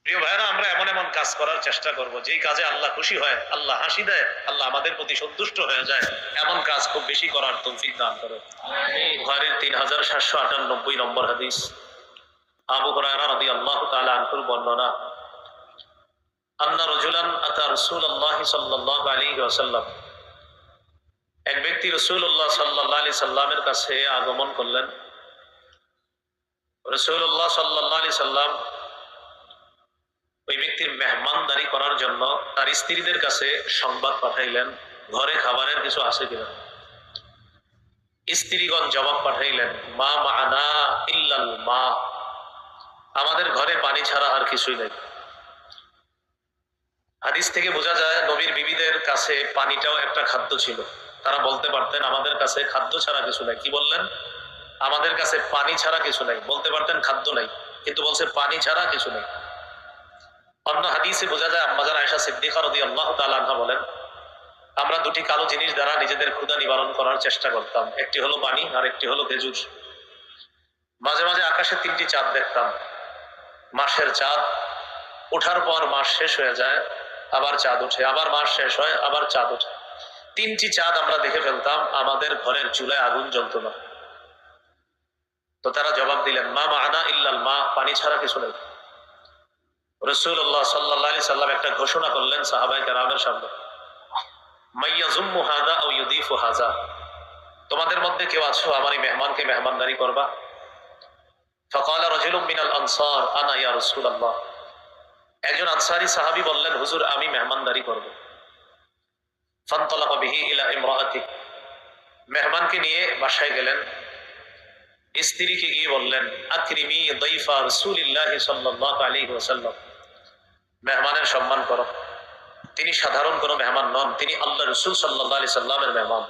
প্রিয় ভাইরা, আমরা এমন এমন কাজ করার চেষ্টা করব যেই কাজে আল্লাহ খুশি হয়, আল্লাহ হাসি দেয়, আল্লাহ আমাদের প্রতি সন্তুষ্ট হয়ে যায়। এমন কাজ খুব বেশি করার তৌফিক দান করে। বুখারীর 3798 নম্বর হাদিস, আবু হুরায়রা রাদিয়াল্লাহু তাআলা আনহুর বর্ণনা, আন্না রাজুলান আতা রাসূলুল্লাহ সাল্লাল্লাহু আলাইহি ওয়াসাল্লাম, এক ব্যক্তি রাসূলুল্লাহ সাল্লাল্লাহু আলাইহি সাল্লামের কাছে আগমন করলেন। রাসূলুল্লাহ সাল্লাল্লাহু আলাইহি সাল্লাম ওই ব্যক্তির মেহমানদারি করার জন্য তার স্ত্রীদের কাছে সংবাদ পাঠাইলেন, ঘরে খাবারের কিছু আছে কিনা। স্ত্রীগণ জবাব পাঠাইলেন, মা মা'না ইল্লাল মা, আমাদের ঘরে পানি ছাড়া আর কিছুই নেই। হাদিস থেকে বোঝা যায় নবীর বিবিদের কাছে পানিটাও একটা খাদ্য ছিল। তারা বলতে পারতেন আমাদের কাছে খাদ্য ছাড়া কিছু নাই। কি বললেন? আমাদের কাছে পানি ছাড়া কিছু নাই। বলতে পারতেন খাদ্য নাই, কিন্তু বলছে পানি ছাড়া কিছু নেই। অন্য হাদিসে বোঝা যায় আম্মাজান আয়েশা সিদ্দিকা রাদিয়াল্লাহু তাআলা আনহা বলেন, আমরা দুটি কালো জিনিস দ্বারা নিজেদের ক্ষুধা নিবারণ করার চেষ্টা করতাম। একটি হলো পানি, আর একটি হলো খেজুর। মাঝে মাঝে আকাশে 3টি চাঁদ দেখতাম। মাসের চাঁদ ওঠার পর মাস শেষ হয়ে যায়, আবার চাঁদ ওঠে, আবার মাস শেষ হয়, আবার চাঁদ ওঠে। 3টি চাঁদ আমরা দেখে ফেলতাম, আমাদের ঘরের চুলায় আগুন জ্বলত না। তো তারা জবাব দিলেন, মা মা'না ইল্লাল মা, পানি ছাড়া কিছু নেই। রাসূলুল্লাহ সাল্লাল্লাহু আলাইহি সাল্লাম একটা ঘোষণা করলেন সাহাবায়ে কেরামের সামনে, মাইয়াজুম্মু হাযা আও ইউদিফু হাযা, তোমাদের মধ্যে কেউ আছো আমার এই মেহমানকে মেহমানদারি করবা? ফাকালা রাজুলুম মিনাল আনসার, আনা ইয়া রাসূলুল্লাহ, একজন আনসারী সাহাবী বললেন, হুজুর আমি মেহমানদারি করব। ফানতালাকা বিহি ইলা ইমরাআতি, মেহমানকে নিয়ে বাসায় গেলেন। স্ত্রীকে গিয়ে বললেন, আকরিমি দাইফা রাসূলিল্লাহ সাল্লাল্লাহু আলাইহি ওয়াসাল্লাম, মেহমানের সম্মান করো। তিনি সাধারণ কোনো মেহমান নন, তিনি আল্লাহ রাসূল সাল্লাল্লাহু আলাইহি সাল্লামের মেহমান।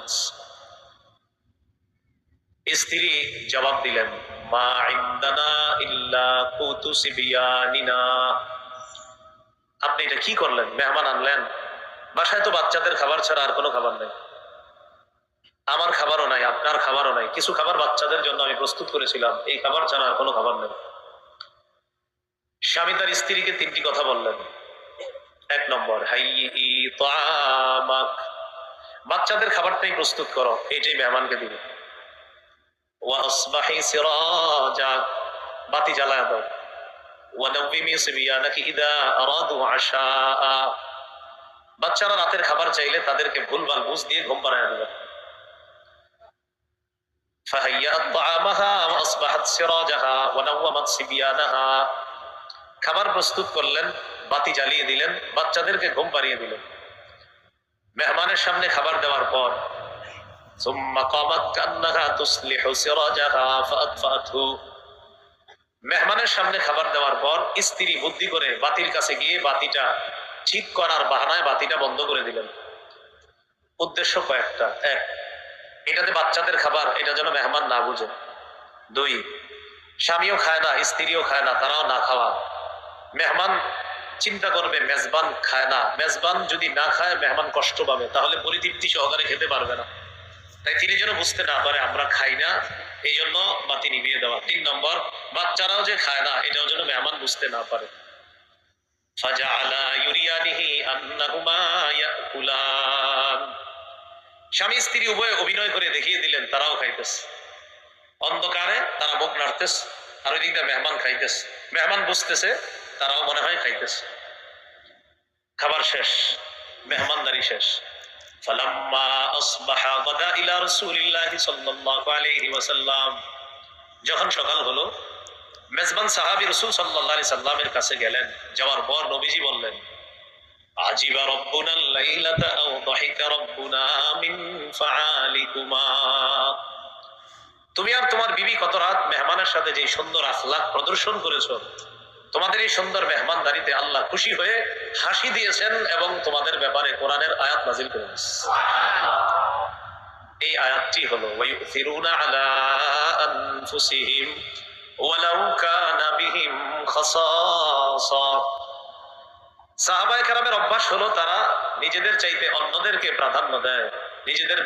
স্ত্রী জবাব দিলেন, মা ইনদানা ইল্লা কুতু সিবিয়ানিনা, আপনি এটা কি করলেন? মেহমান আনলেন, বাসায় তো বাচ্চাদের খাবার ছাড়া আর কোনো খাবার নেই। আমার খাবারও নাই, আপনার খাবারও নাই। কিছু খাবার বাচ্চাদের জন্য আমি প্রস্তুত করেছিলাম, এই খাবার ছাড়া আর কোনো খাবার নেই। স্বামী তার স্ত্রীকে 3টি কথা বললেন। 1 নম্বর, হাইয়ি তা'আমাক, বাচ্চাদের খাবারটাই প্রস্তুত করো, এইটাই মেহমানকে দিবে। ওয়া আসবাহি সিরাজাক, বাতি জ্বালায় দাও। ওয়া নাওয়িমি সিবিয়ানাকি ইযা আরাদু আশাআ, বাচ্চারা রাতের খাবার চাইলে তাদেরকে ভুলভাল বুঝ দিয়ে ঘুম পাড়ায় দেবে। ফাহাইয়াত তা'আমাহা ওয়া আসবাহাত সিরাজাহা ওয়া নাওয়ামাত সিবিয়ানাহা, খাবার প্রস্তুত করলেন, বাতি জ্বালিয়ে দিলেন, বাচ্চাদেরকে ঘুম পাড়িয়ে দিলেন। মেহমানের সামনে খাবার দেওয়ার পর সুম্মা কামাত কান্নাহা তুসলিহু সিরাজাহা ফাআতফাতহু, মেহমানের সামনে খাবার দেওয়ার পর স্ত্রী বুদ্ধি করে বাতির কাছে গিয়ে বাতিটা ঠিক করার বাহানায় বাতিটা বন্ধ করে দিলেন। উদ্দেশ্য কয়েকটা। 1, এটাতে বাচ্চাদের খাবার, এটা যেন মেহমান না বুঝে। 2, স্বামীও খায় না, স্ত্রীও খায় না, তারাও না খাওয়া। মেহমান চিন্তা করবে মেজবান খায় না, মেজবান যদি না খায় মেহমান কষ্ট পাবে, তাহলে পরিতৃপ্তি সহকারে খেতে পারবে না। তাই তিনি যেন বুঝতে না পারে আমরা খাই না, এই জন্য বাতি নিভিয়ে দেওয়া। 3 নম্বর, বাচ্চারাও যে খায় না এটাও যেন মেহমান বুঝতে না পারে। ফাজাআলা ইউরিয়ানিহি আন্নাহুমা ইয়াকুলান, স্বামী স্ত্রী উভয়ে অভিনয় করে দেখিয়ে দিলেন তারাও খাইতেছে। অন্ধকারে তারা মুখ নাড়তেছে, আর ওই দিকটা মেহমান খাইতেছে। মেহমান বুঝতেছে তারাও মনে হয় খাইতেছে। খাবার শেষ, মেহমানদারি শেষ। ফালাম্মা আসবাহা গাদা ইলা রাসূলিল্লাহি সাল্লাল্লাহু আলাইহি ওয়াসাল্লাম, যখন সকাল হলো মেজবান সাহাবী রাসূল সাল্লাল্লাহু আলাইহি সাল্লামের কাছে গেলেন। যাওয়ার পর নবীজি বললেন, আজিবা রাব্বুনাল লাইলাতা আও দাহিকা রাব্বুনা মিন ফাআলিকুমা, তুমি আর তোমার বিবি কত রাত মেহমানের সাথে যে সুন্দর আখলাক প্রদর্শন করেছো, তোমাদের এই সুন্দর মেহমানদারিতে আল্লাহ খুশি হয়ে হাসি দিয়েছেন এবং তোমাদের ব্যাপারে কোরআনের আয়াত নাযিল করে দিয়েছেন। এই আয়াতটি হলো ওয়ায়ুথিরুনা আলা আনফুসিহিম ওয়ালাউ কানা বিহিম খাসাসা, সাহাবায়ে কেরামের অভ্যাস হলো তারা নিজেদের চাইতে অন্যদেরকে প্রাধান্য দেয়, নিজেদের